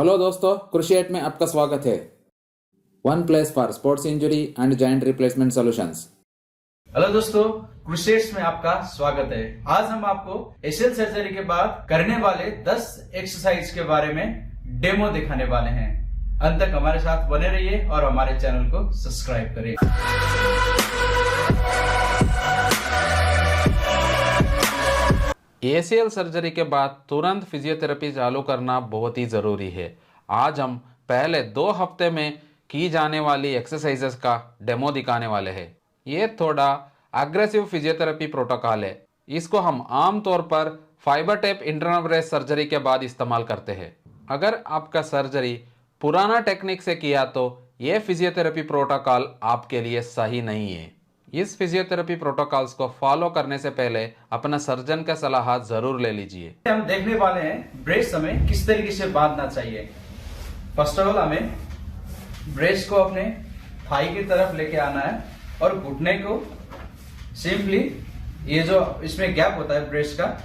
Hello दोस्तों, क्रुशिएट में आपका स्वागत है। One place for sports injury and joint replacement solutions. Hello दोस्तों, क्रुसेड्स में आपका स्वागत है। आज हम आपको एसीएल सर्जरी के बाद करने वाले 10 एक्सरसाइज के बारे में डेमो दिखाने वाले हैं। अंत तक हमारे साथ बने रहिए और हमारे चैनल को सब्सक्राइब करें। एसीएल सर्जरी के बाद तुरंत फिजियोथेरेपी चालू करना बहुत ही ज़रूरी है। आज हम पहले 2 हफ्ते में की जाने वाली एक्सरसाइजेस का डेमो दिखाने वाले हैं। ये थोड़ा अग्रेसिव फिजियोथेरेपी प्रोटोकॉल है। इसको हम आमतौर पर fibre tape internal brace surgery के बाद इस्तेमाल करते हैं। अगर आपका सर्जरी पुराना टेक्निक से किया तो ये फिजियोथेरेपी प्रोटोकॉल आपके लिए सही नहीं है। इस फिजियोथेरेपी प्रोटोकॉल्स को फॉलो करने से पहले अपना सर्जन का सलाह जरूर ले लीजिए। हम देखने वाले हैं ब्रेस हमें किस तरीके से बांधना चाहिए। फर्स्ट ऑफ ऑल हमें ब्रेस को अपने थाई की तरफ लेके आना है और घुटने को सिंपली ये जो इसमें गैप होता है ब्रेस का,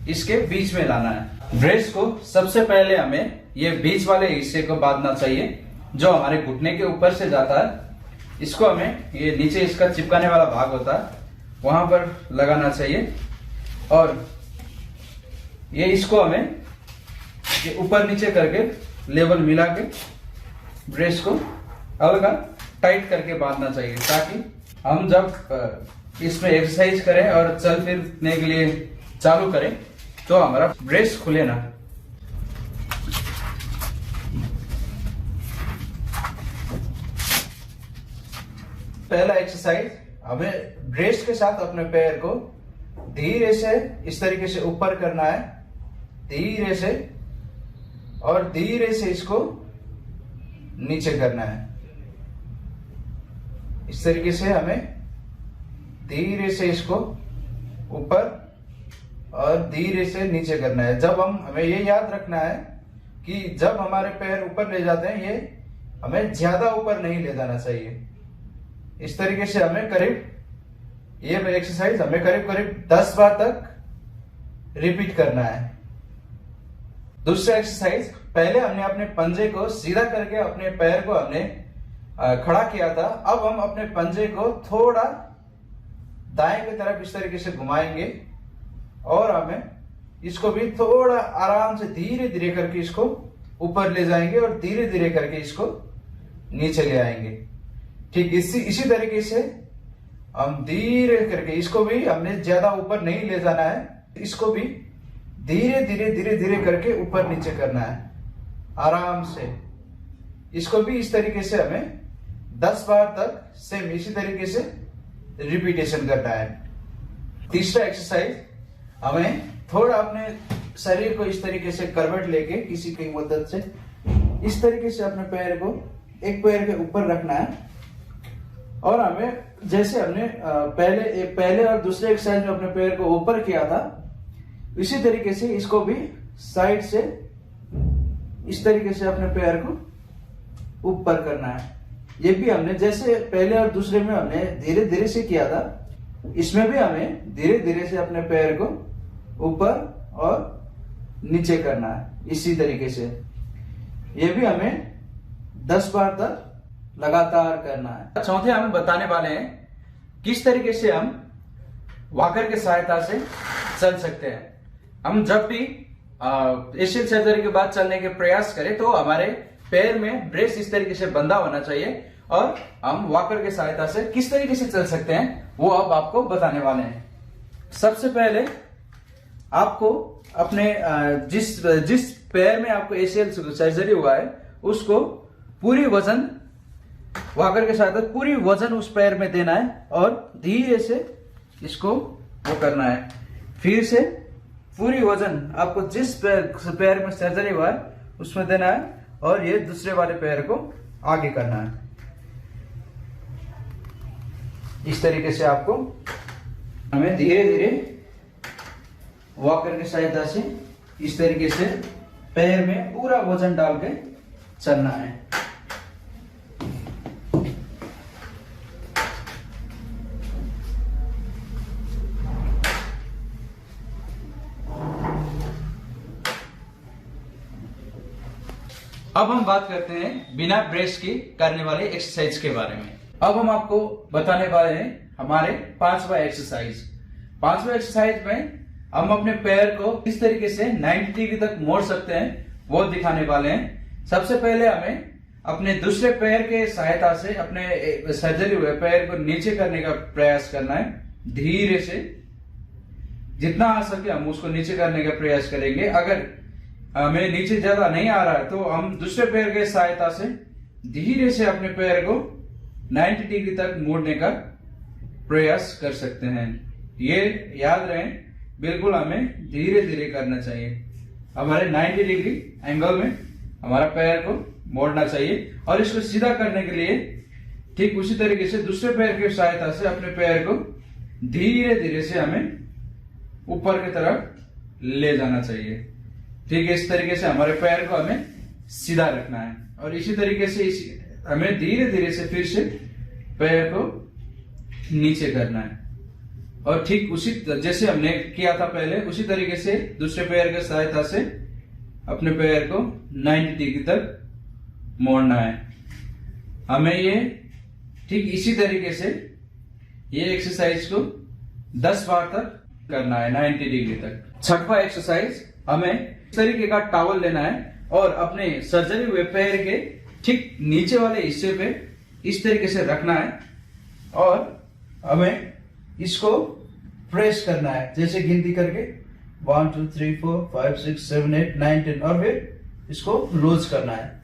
इसके बीच में लाना है। ब्रेस को सबसे पहले हमें ये बीच वाले हिस्से को बांधना चाहिए जो हमारे घुटने के ऊपर से जाता है। इसको हमें ये नीचे इसका चिपकाने वाला भाग होता है वहां पर लगाना चाहिए और ये इसको हमें ये ऊपर नीचे करके लेवल मिला के ब्रेस को हल्का टाइट करके बांधना चाहिए ताकि हम जब इसमें एक्सरसाइज करें और चल फिरने के लिए चालू करें तो हमारा ब्रेस खुले ना। पहला एक्सरसाइज, हमें ब्रेस के साथ अपने पैर को धीरे से इस तरीके से ऊपर करना है, धीरे से, और धीरे से इसको नीचे करना है। इस तरीके से हमें धीरे से इसको ऊपर और धीरे से नीचे करना है। जब हमें ये याद रखना है कि जब हमारे पैर ऊपर ले जाते हैं ये हमें ज्यादा ऊपर नहीं ले जाना चाहिए। इस तरीके से हमें करीब ये एक्सरसाइज हमें करीब 10 बार तक रिपीट करना है। दूसरा एक्सरसाइज, पहले हमने अपने पंजे को सीधा करके अपने पैर को हमने खड़ा किया था। अब हम अपने पंजे को थोड़ा दाएं की तरफ इस तरीके से घुमाएंगे और हमें इसको भी थोड़ा आराम से धीरे धीरे करके इसको ऊपर ले जाएंगे और धीरे धीरे करके इसको नीचे ले आएंगे। ठीक इसी तरीके से हम धीरे करके इसको भी हमने ज्यादा ऊपर नहीं ले जाना है, इसको भी धीरे धीरे करके ऊपर नीचे करना है आराम से। इसको भी इस तरीके से हमें 10 बार तक सेम इसी तरीके से रिपीटेशन करना है। तीसरा एक्सरसाइज, हमें थोड़ा अपने शरीर को इस तरीके से करवट लेके किसी की मदद से इस तरीके से अपने पैर को एक पैर के ऊपर रखना है और हमें जैसे हमने पहले और दूसरे एक्सरसाइज में अपने पैर को ऊपर किया था इसी तरीके से इसको भी साइड से इस तरीके से अपने पैर को ऊपर करना है। ये भी हमने जैसे पहले और दूसरे में हमने धीरे धीरे से किया था, इसमें भी हमें धीरे धीरे से अपने पैर को ऊपर और नीचे करना है इसी तरीके से। ये भी हमें 10 बार तक लगातार करना है। चौथे हम बताने वाले हैं किस तरीके से हम वॉकर की सहायता से चल सकते हैं। हम जब भी एसीएल सर्जरी के बाद चलने के प्रयास करें तो हमारे पैर में ब्रेस इस तरीके से बंधा होना चाहिए और हम वॉकर की सहायता से किस तरीके से चल सकते हैं वो अब आपको बताने वाले हैं। सबसे पहले आपको अपने जिस पैर में आपको एसीएल सर्जरी हुआ है उसको पूरी वजन वॉकर के साथ पूरी वजन उस पैर में देना है और धीरे से इसको वो करना है। फिर से पूरी वजन आपको जिस पैर में सर्जरी हुआ है उसमें देना है और ये दूसरे वाले पैर को आगे करना है। इस तरीके से आपको हमें धीरे धीरे वॉकर की सहायता से इस तरीके से पैर में पूरा वजन डाल के चलना है। अब हम बात करते हैं बिना ब्रेस की करने वाले एक्सरसाइज के बारे में। अब हम आपको बताने वाले हैं हमारे पांचवा एक्सरसाइज। पांचवा एक्सरसाइज में हम अपने पैर को किस तरीके से 90 डिग्री तक मोड़ सकते हैं वो दिखाने वाले हैं। सबसे पहले हमें अपने दूसरे पैर के सहायता से अपने सर्जरी हुए पैर को नीचे करने का प्रयास करना है। धीरे से जितना आ सके हम उसको नीचे करने का प्रयास करेंगे। अगर हमें नीचे ज्यादा नहीं आ रहा है तो हम दूसरे पैर के सहायता से धीरे से अपने पैर को 90 डिग्री तक मोड़ने का प्रयास कर सकते हैं। ये याद रहे, बिल्कुल हमें धीरे धीरे करना चाहिए। हमारे 90 डिग्री एंगल में हमारा पैर को मोड़ना चाहिए और इसको सीधा करने के लिए ठीक उसी तरीके से दूसरे पैर की सहायता से अपने पैर को धीरे धीरे से हमें ऊपर की तरफ ले जाना चाहिए। ठीक है, इस तरीके से हमारे पैर को हमें सीधा रखना है और इसी तरीके से हमें धीरे धीरे से फिर से पैर को नीचे करना है और ठीक उसी जैसे हमने किया था पहले उसी तरीके से दूसरे पैर की सहायता से अपने पैर को 90 डिग्री तक मोड़ना है। हमें ये ठीक इसी तरीके से ये एक्सरसाइज को 10 बार तक करना है 90 डिग्री तक। छठवां एक्सरसाइज, हमें इस तरीके का टॉवल लेना है और अपने सर्जरी हुए पैर के ठीक नीचे वाले हिस्से पे इस तरीके से रखना है और हमें इसको प्रेस करना है, जैसे गिनती करके 1 2 3 4 5 6 7 8 9 10 और फिर इसको लूज करना है।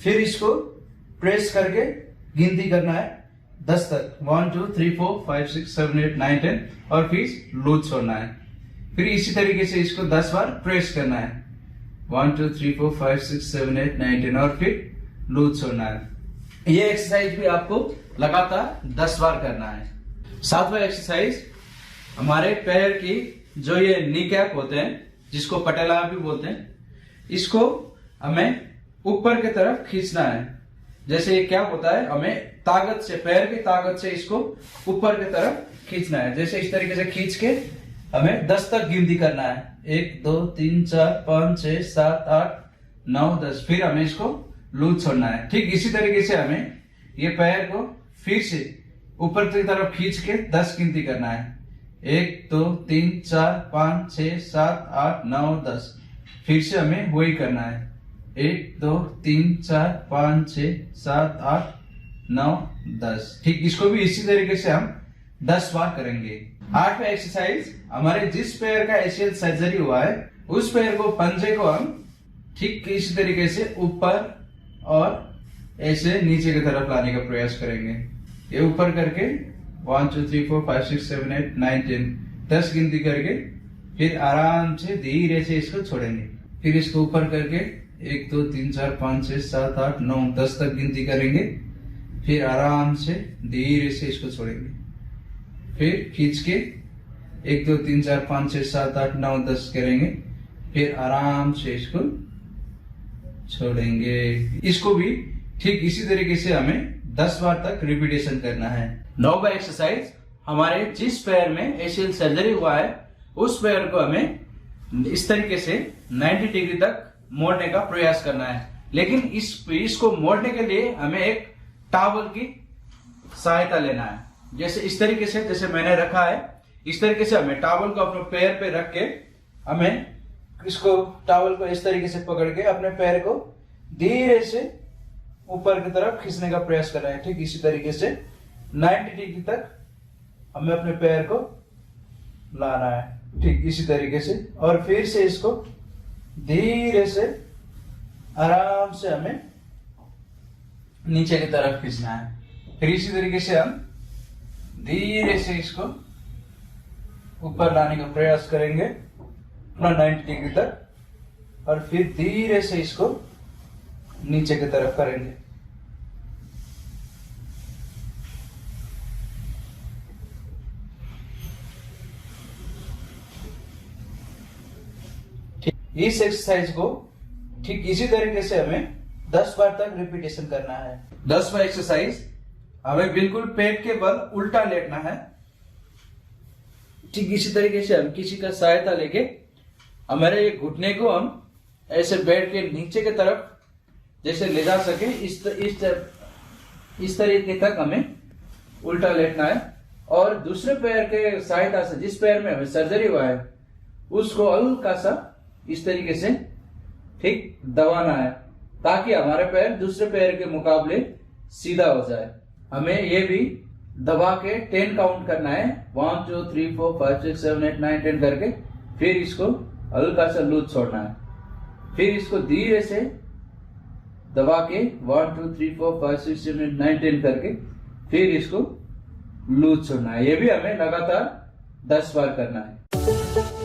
फिर इसको प्रेस करके गिनती करना है 10 तक, 1 2 3 4 5 6 7 8 9 10 और फिर लूज छोड़ना है। फिर इसी तरीके से इसको 10 बार प्रेस करना है, 1 2 3 4 5 6 7 8 9 10 और फिर लूज छोड़ना है। ये एक्सरसाइज भी आपको लगातार 10 बार करना है। सातवां एक्सरसाइज, हमारे पैर की जो ये नी कैप होते हैं जिसको पटेला भी बोलते हैं, इसको हमें ऊपर की तरफ खींचना है। जैसे ये क्या होता है, हमें ताकत से, पैर की ताकत से इसको ऊपर की तरफ खींचना है। जैसे इस तरीके से खींच के हमें 10 तक गिनती करना है, 1 2 3 4 5 6 7 8 9 10। फिर हमें इसको लूज छोड़ना है। ठीक इसी तरीके से हमें ये पैर को फिर से ऊपर की तरफ खींच के 10 गिनती करना है, 1 2 3 4 5 6 7 8 9 10। फिर से हमें वही करना है, 1 2 3 4 5 6 7 8 9 10। ठीक इसको भी इसी तरीके से हम 10 बार करेंगे। आठवां एक्सरसाइज, हमारे जिस पैर का एशियल सर्जरी हुआ है उस पैर को, पंजे को हम ठीक इसी तरीके से ऊपर और ऐसे नीचे की तरफ लाने का प्रयास करेंगे। ये ऊपर करके 1 2 3 4 5 6 7 8 9 10 10 गिनती करके फिर आराम से धीरे से इसको छोड़ेंगे। फिर इसको ऊपर करके 1 2 3 4 5 6 7 8 9 10 तक गिनती करेंगे। फिर आराम से धीरे से इसको छोड़ेंगे। फिर खींच के 1 2 3 4 5 6 7 8 9 10 करेंगे। फिर आराम से इसको छोड़ेंगे। इसको भी ठीक इसी तरीके से हमें 10 बार तक रिपीटेशन करना है। 9वां एक्सरसाइज, हमारे जिस पैर में एशियल सर्जरी हुआ है उस पैर को हमें इस तरीके से 90 डिग्री तक मोड़ने का प्रयास करना है। लेकिन इसको मोड़ने के लिए हमें एक टॉवल की सहायता लेना है। जैसे इस तरीके से, जैसे मैंने रखा है इस तरीके से हमें टॉवल को अपने पैर पे रख के हमें इसको टॉवल को इस तरीके से पकड़ के अपने पैर को धीरे से ऊपर की तरफ खींचने का प्रयास कर रहे हैं। ठीक इसी तरीके से 90 डिग्री तक हमें अपने पैर को लाना है, ठीक इसी तरीके से। और फिर से इसको धीरे से आराम से हमें नीचे की तरफ खींचना है। फिर इसी तरीके से हम धीरे से इसको ऊपर लाने का प्रयास करेंगे अपना 90 डिग्री तक और फिर धीरे से इसको नीचे की तरफ करेंगे। इस एक्सरसाइज को ठीक इसी तरीके से हमें 10 बार तक रिपीटेशन करना है। 10वां एक्सरसाइज, हमें बिल्कुल पेट के बल उल्टा लेटना है। ठीक इसी तरीके से हम किसी का सहायता लेके हमारे घुटने को हम ऐसे बेड के नीचे की तरफ जैसे ले जा सके इस तरीके तक हमें उल्टा लेटना है। और दूसरे पैर के सहायता से जिस पैर में हमें सर्जरी हुआ है उसको हल्का सा इस तरीके से ठीक दबाना है, ताकि हमारे पैर दूसरे पैर के मुकाबले सीधा हो जाए। हमें ये भी दबा के 10 काउंट करना है, 1 2 3 4 5 6 7 8 9 10 करके, फिर इसको हल्का सा लूज छोड़ना है। फिर इसको धीरे से दबा के 1 2 3 4 5 6 7 8 9 10 करके फिर इसको लूज छोड़ना है। ये भी हमें लगातार 10 बार करना है।